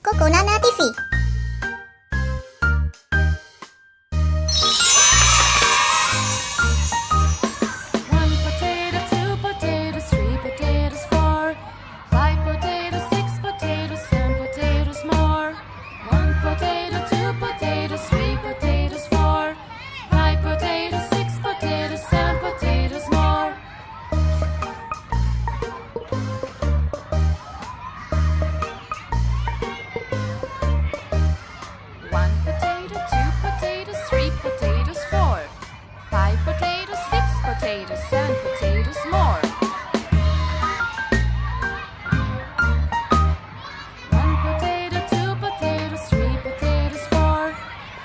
Coconana TV. One potato, two potatoes, three potatoes, four, five potatoes, six potatoes, seven potatoes more. One potato, two potatoes, three potatoes, four, five potatoes, six potatoes, seven potatoes more. One potato, two potatoes, three potatoes, four, five potatoes, six potatoes, seven potatoes more. One potato, two potatoes, three potatoes, four,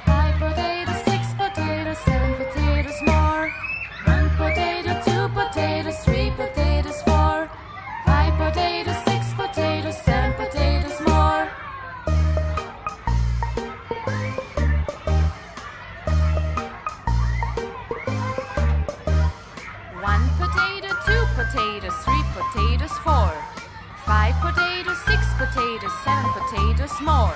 five potatoes, six potatoes, seven potatoes more. One potato, two potatoes, three potatoes, four, five potatoes, six potatoes, seven potatoes more. One potato, two potatoes, three potatoes, four, five potatoes, six potatoes, seven potatoes more.